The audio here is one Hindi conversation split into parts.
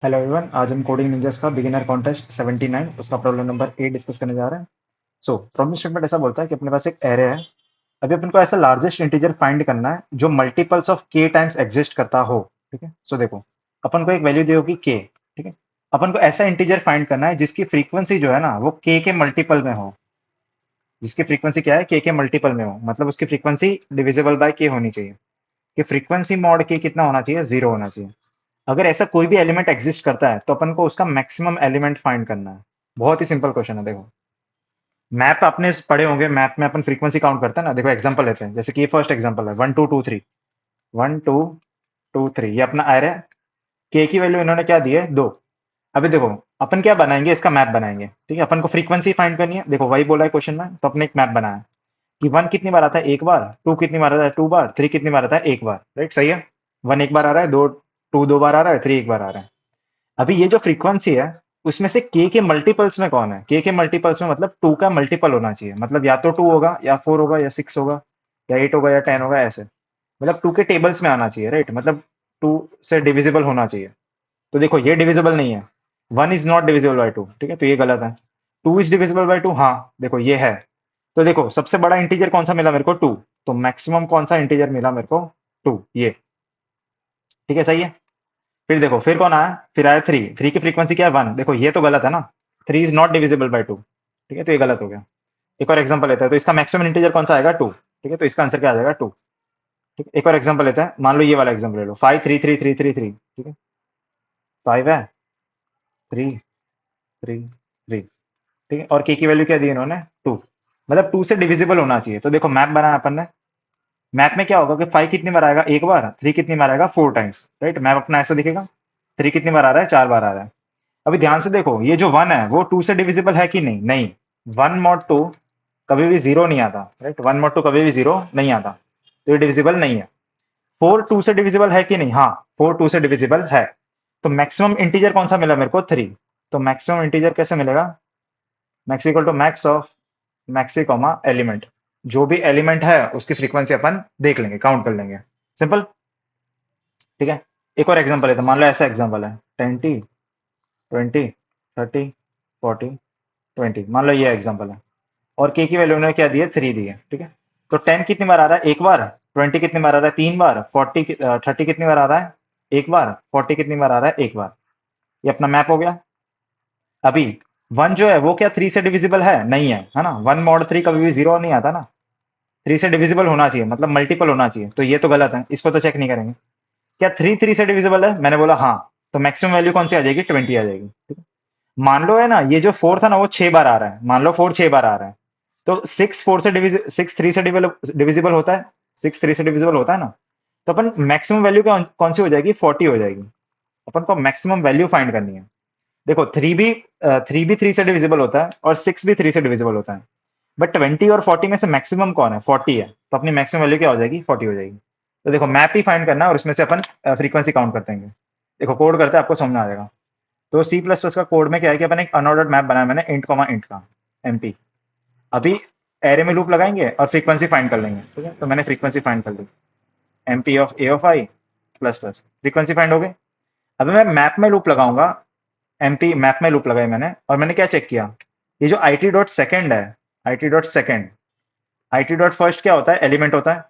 हेलो एवरीवन, आज हम कोडिंग निंजास का बिगिनर कॉन्टेस्ट 79 उसका प्रॉब्लम नंबर 8 डिस्कस करने जा रहे हैं। सो प्रॉब्लम स्टेटमेंट ऐसा बोलता है कि अपने पास एक एरे है। अभी अपन को ऐसा लार्जेस्ट इंटीजर फाइंड करना है जो मल्टीपल्स ऑफ के टाइम्स एग्जिस्ट करता हो। ठीक है, सो देखो, अपन को एक वैल्यू दी होगी के। ठीक है, अपन को ऐसा इंटीजर फाइंड करना है जिसकी फ्रीक्वेंसी जो है ना वो के मल्टीपल में हो। जिसकी फ्रीक्वेंसी क्या है, के मल्टीपल में हो, मतलब उसकी फ्रीक्वेंसी डिविजिबल बाय के होनी चाहिए। कि फ्रीक्वेंसी मॉड के कितना होना चाहिए, जीरो होना चाहिए। अगर ऐसा कोई भी एलिमेंट एग्जिस्ट करता है तो अपन को उसका मैक्सिमम एलिमेंट फाइंड करना है। बहुत ही सिंपल क्वेश्चन है। देखो, मैप आपने पढ़े होंगे, मैप में अपन फ्रीक्वेंसी काउंट करते हैं ना। देखो एग्जांपल लेते हैं, जैसे कि ये फर्स्ट एग्जांपल है 1 2 2 3। 1 2 2 3 ये अपना एरे है। के की वैल्यू इन्होंने क्या दी है, 2। अभी देखो, अपन क्या बनाएंगे, इसका मैप बनाएंगे। ठीक है, अपन को फ्रीक्वेंसी फाइंड करनी है। देखो वही बोला है क्वेश्चन में, तो अपने एक मैप बनाया कि वन कितनी बार आता है, एक बार। टू कितनी बार आता है, टू बार। थ्री कितनी बार आता है, एक बार। राइट, सही है। वन एक बार आ रहा है, दो टू दो बार आ रहा है, थ्री एक बार आ रहा है। अभी ये जो फ्रीक्वेंसी है उसमें से के मल्टीपल्स में कौन है, के मल्टीपल्स में मतलब टू का मल्टीपल होना चाहिए। मतलब या तो टू होगा या फोर होगा या सिक्स होगा या एट होगा या टेन होगा, ऐसे। मतलब टू के टेबल्स में आना चाहिए, राइट। मतलब टू से डिविजिबल होना चाहिए। तो देखो ये डिविजिबल नहीं है। One is not divisible by two, ठीक है, तो ये गलत है। Two is divisible by two, हाँ देखो ये है। तो देखो सबसे बड़ा इंटीजर कौन सा मिला मेरे को, टू। तो मैक्सिमम कौन सा इंटीजर मिला मेरे को, टू, ये। ठीक है, सही है। फिर देखो, फिर कौन आया, फिर आया थ्री। थ्री की फ्रीक्वेंसी क्या है, वन। देखो ये तो गलत है ना। Three is not divisible by two. ठीक है, तो ये गलत हो गया। एक और एग्जांपल लेते हैं, तो इसका मैक्सिमम इंटीजर कौन सा आएगा, टू। ठीक है, तो इसका आंसर क्या आ जाएगा, टू। ठीक है, एक और एग्जांपल लेते हैं, मान लो ये वाला एग्जांपल ले लो, 5 3 3 3 3 3। ठीक है, फाइव है, थ्री, थ्री, थ्री। ठीक है, और के की वैल्यू क्या दी इन्होंने, टू। मतलब टू से डिविजिबल होना चाहिए। तो देखो मैप बनाया अपन ने। मैप में क्या होगा कि फाइव कितनी बार आएगा, एक बार। थ्री कितनी बार आएगा, फोर टाइम्स। राइट, मैप अपना ऐसा दिखेगा। थ्री कितनी बार आ रहा है, चार बार आ रहा है। अभी ध्यान से देखो, ये जो वन है वो टू से डिविजिबल है कि नहीं, नहीं। वन मॉड टू कभी भी जीरो नहीं आता, राइट। वन मॉड टू कभी भी जीरो नहीं आता, तो ये डिविजिबल नहीं है। फोर टू से डिविजिबल है कि नहीं, हाँ, फोर टू से डिविजिबल है। तो मैक्सिमम इंटीजर कौन सा मिला मेरे को, थ्री। तो मैक्सिमम इंटीजर कैसे मिलेगा, max equal to max of maxi comma element. जो भी एलिमेंट है उसकी फ्रीक्वेंसी अपन देख लेंगे, काउंट कर लेंगे। सिंपल। ठीक है, एक और एग्जांपल है, तो मान लो ऐसा एग्जांपल है, 10 20 30 40 20। मान लो ये एग्जांपल है, और के की वैल्यू ने क्या दी है, थ्री दी है। ठीक है, तो टेन कितनी बार आ रहा है, एक बार। ट्वेंटी कितनी बार आ रहा है, तीन बार। फोर्टी, थर्टी कितनी बार आ रहा है, एक बार। फोर्टी कितनी बार आ रहा है, एक बार। ये अपना मैप हो गया। अभी वन जो है वो क्या थ्री से डिविजिबल है ना। वन मॉड थ्री कभी भी जीरो नहीं आता ना। थ्री से डिविजिबल होना चाहिए, मतलब मल्टीपल होना चाहिए, तो ये तो गलत है, इसको तो चेक नहीं करेंगे। क्या थ्री थ्री से डिविजिबल है, मैंने बोला हाँ। तो मैक्सिमम वैल्यू कौन सी आ जाएगी, 20 आ जाएगी। ठीक है? मान लो है ना, ये जो फोर था ना वो छह बार आ रहा है, मान लो फोर छह बार आ रहा है। तो सिक्स फोर से डिविज सिक्स थ्री से डिविजिबल होता है। सिक्स थ्री से डिविजिबल होता है ना। तो अपन मैक्सिमम वैल्यू कौन सी हो जाएगी, 40 हो जाएगी। अपन को मैक्सिमम वैल्यू फाइंड करनी है। देखो थ्री भी थ्री से डिविजिबल होता है और सिक्स भी थ्री से डिविजिबल होता है। बट 20 और 40 में से मैक्सिमम कौन है, 40 है। तो अपनी मैक्सिमम वैल्यू क्या हो जाएगी, 40 हो जाएगी। तो देखो मैप ही फाइंड करना है और उसमें से अपन फ्रीक्वेंसी काउंट करते हैं। देखो कोड करते हैं, आपको समझ में आ जाएगा। तो सी प्लस प्लस का कोड में क्या है कि अपन एक अनऑर्डर्ड मैप बनाया मैंने, इंट कॉमा इंट का, एमपी। अभी एरे में लूप लगाएंगे और फ्रीक्वेंसी फाइंड कर लेंगे। ठीक है, तो मैंने फ्रीक्वेंसी फाइंड कर ली, MP of A of I plus plus. Frequency find हो गई। अभी मैं मैप में लूप लगाऊंगा। एमपी मैप में लूप लगाई मैंने, और मैंने क्या चेक किया, ये जो आई टी डॉट सेकेंड है, I T dot second, I T dot first क्या होता है, एलिमेंट होता है।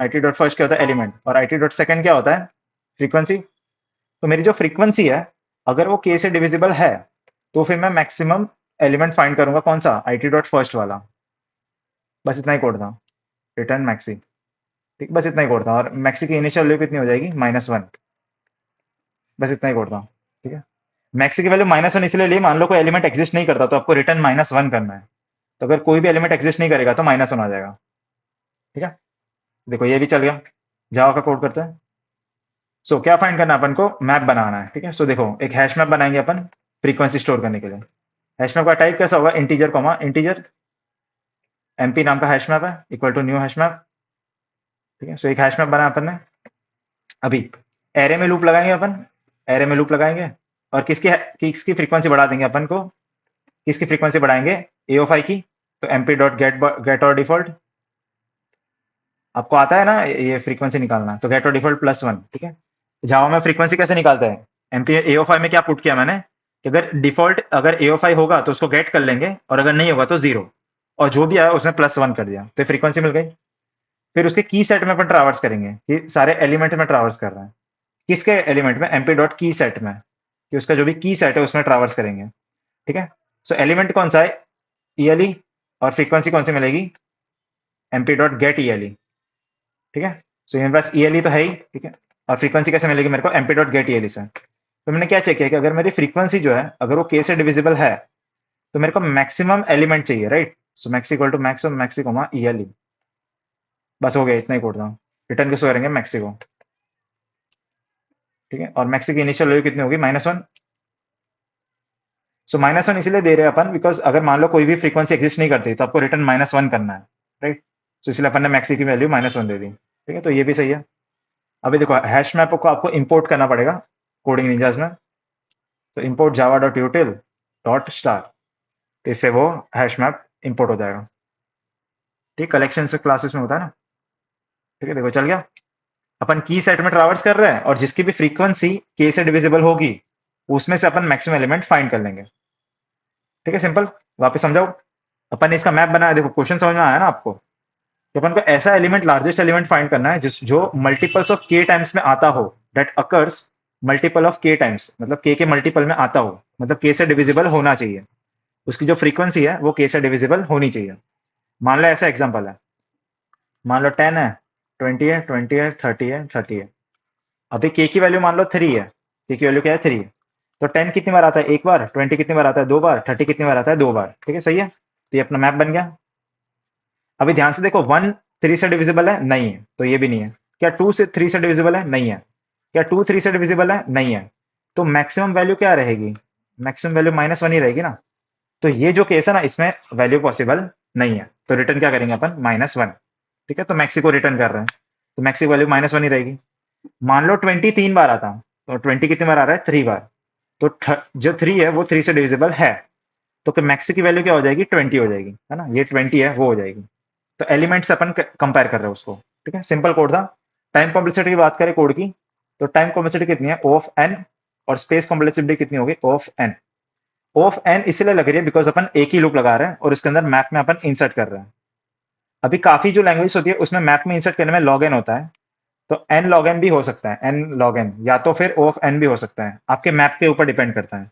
आई टी डॉट फर्स्ट क्या होता है, एलिमेंट। और आई टी डॉट सेकेंड क्या होता है, फ्रीक्वेंसी। तो मेरी जो फ्रीक्वेंसी है, अगर वो के से डिविजिबल है, तो फिर मैं मैक्सिमम एलिमेंट फाइंड करूंगा, कौन सा, आई टी डॉट फर्स्ट वाला। बस इतना ही कोड था, रिटर्न मैक्सी। ठीक, बस इतना ही कोड था, और मैक्सी की इनिशियल वैल्यू कितनी हो जाएगी, -1। बस इतना ही कोड था। ठीक है, मैक्सी की वैल्यू -1 इसलिए लिए, मान लो कोई एलिमेंट एग्जिस्ट नहीं करता तो आपको रिटर्न -1 करना है। तो अगर कोई भी एलिमेंट एग्जिस्ट नहीं करेगा तो -1 आ जाएगा। ठीक है, देखो ये भी चल गया। जावा का कोड करते हैं। सो क्या फाइंड करना है अपन को, मैप बनाना है। ठीक है, सो देखो एक हैश मैप बनाएंगे अपन फ्रीक्वेंसी स्टोर करने के लिए। हैश मैप का टाइप कैसा होगा, इंटीजर कॉमा इंटीजर। एमपी नाम का हैश मैप है, equal to new hash map. ठीक है, सो एक हैश मैप बनाया अपन ने। अभी एरे में लूप लगाएंगे अपन, एरे में लूप लगाएंगे, और किसकी फ्रीक्वेंसी बढ़ा देंगे अपन को, किसकी फ्रीक्वेंसी बढ़ाएंगे, ए ऑफ आई की। तो एमपी डॉट गेट और डिफॉल्ट। आपको आता है ना ये फ्रीक्वेंसी निकालना, तो गेट और डिफॉल्ट +1। ठीक है, जावा में फ्रीक्वेंसी कैसे निकालते हैं, एमपी ए ऑफ आई में क्या पुट किया मैंने कि अगर डिफॉल्ट अगर ए ऑफ आई होगा तो उसको गेट कर लेंगे, और अगर नहीं होगा तो जीरो, और जो भी आया उसने +1 कर दिया, तो फ्रीक्वेंसी मिल गई। फिर उसके की सेट में अपन ट्रावर्स करेंगे कि सारे एलिमेंट में ट्रावर्स कर रहे हैं, किसके एलिमेंट में, एमपी डॉट की सेट में, कि उसका जो भी की सेट है उसमें ट्रावर्स करेंगे। ठीक है, सो एलिमेंट कौन सा है, ईएलई, और फ्रीक्वेंसी कौन सी मिलेगी, एमपी डॉट गेट ईएलई। ठीक है, सो मेरे पास ईएलई तो है ही, ठीक है, और फ्रीक्वेंसी कैसे मिलेगी मेरे को, एमपी डॉट गेट ईएलई से। तो मैंने क्या चेक किया कि अगर मेरी फ्रीक्वेंसी जो है अगर वो के से डिविजिबल है तो मेरे को मैक्सिमम एलिमेंट चाहिए, right. So max equal to maximum मैक्सिकोमा ईएलई, बस हो गया, इतना ही कोड था। रिटर्न किसको करेंगे, मैक्सी को। ठीक है, और मैक्सी की इनिशियल वैल्यू कितनी होगी, -1। सो -1 इसलिए दे रहे हैं अपन बिकॉज अगर मान लो कोई भी फ्रीक्वेंसी एग्जिस्ट नहीं करती तो आपको रिटर्न -1 करना है, राइट। सो इसलिए अपन ने मैक्सी की वैल्यू -1 दे दी। ठीक है, तो ये भी सही है। अभी देखो हैश मैप को आपको इंपोर्ट करना पड़ेगा कोडिंग निंजास में। तो import Java dot यूटिल dot star, इससे वो हैश मैप इंपोर्ट हो जाएगा। ठीक, कलेक्शन से क्लासेस में होता है ना। ठीक है, देखो चल गया। अपन की सेट में ट्रावर्स कर रहे हैं और जिसकी भी फ्रीक्वेंसी के से डिविजिबल होगी उसमें से अपन मैक्सिमम एलिमेंट फाइंड कर लेंगे। ठीक है, सिंपल। वापस समझाओ, अपन ने इसका मैप बनाया, देखो क्वेश्चन समझ में आया ना आपको, कि अपन को ऐसा एलिमेंट, लार्जेस्ट एलिमेंट फाइंड करना है जिस जो मल्टीपल्स ऑफ के टाइम्स में आता हो, दैट अकर्स मल्टीपल ऑफ के टाइम्स, मतलब के मल्टीपल में आता हो, मतलब के से डिविजिबल होना चाहिए, उसकी जो फ्रीक्वेंसी है वो के से डिविजिबल होनी चाहिए। मान लो ऐसा एग्जांपल है, मान लो 10 है, 20 है, 20 है, 30 है, 30 है। अभी के की वैल्यू मान लो 3 है, के की वैल्यू क्या है, 3 है। तो 10 कितनी बार आता है, एक बार। 20 कितनी बार आता है, दो बार। 30 कितनी बार आता है, दो बार। ठीक है, सही है, तो ये अपना मैप बन गया। अभी ध्यान से देखो, 1 3 से डिविजिबल है, नहीं है, तो ये भी नहीं है। क्या 2 से 3 से डिविजिबल है, नहीं है। क्या 2 3 से डिविजिबल है, नहीं है। तो मैक्सिमम वैल्यू क्या रहेगी, मैक्सिमम वैल्यू -1 ही रहेगी ना। तो ये जो केस है ना, इसमें वैल्यू पॉसिबल नहीं है, तो रिटर्न क्या करेंगे अपन, -1। ठीक है, तो मैक्सी को रिटर्न कर रहे हैं, तो मैक्सी वैल्यू -1 ही रहेगी। मान लो 20 3 बार आता, तो 20 कितनी बार आ रहा है, 3 बार। तो जो 3 है वो 3 से डिविजिबल है, तो मैक्सी की वैल्यू क्या हो जाएगी, 20 हो जाएगी, है ना। ये 20 है, वो हो जाएगी। तो एलिमेंट्स अपन कंपेयर कर रहे हैं उसको। ठीक है, सिंपल कोड था। टाइम कॉम्प्लेक्सिटी की बात करें कोड की, तो टाइम कॉम्प्लेक्सिटी कितनी है, O ऑफ n, और स्पेस कॉम्प्लेक्सिटी कितनी होगी, O of n। O of n इसलिए लग रही है बिकॉज अपन एक ही लूप लगा रहे हैं और उसके अंदर मैप में अपन इंसर्ट कर रहे हैं। अभी काफी जो लैंग्वेज होती है उसमें मैप में इंसर्ट करने में log n होता है, तो n log n भी हो सकता है, n log n, या तो फिर O ऑफ n भी हो सकता है, आपके मैप के ऊपर डिपेंड करता है।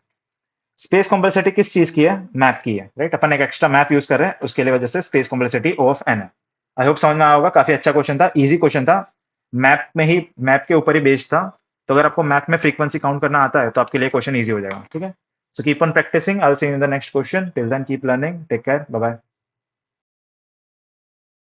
स्पेस कॉम्प्लेक्सिटी किस चीज की है, मैप की है, राइट। अपन एक एक्स्ट्रा मैप यूज कर रहे हैं, उसके लिए वजह से space complexity O of n है। आई होप समझ में आया होगा, काफी अच्छा क्वेश्चन था, इजी क्वेश्चन था, मैप में ही, मैप के ऊपर ही बेस्ड था। तो अगर आपको मैप में फ्रीक्वेंसी काउंट करना आता है तो आपके लिए क्वेश्चन इजी हो जाएगा। ठीक है, so keep on practising, I will see you in the next question, till then keep learning, take care, bye bye.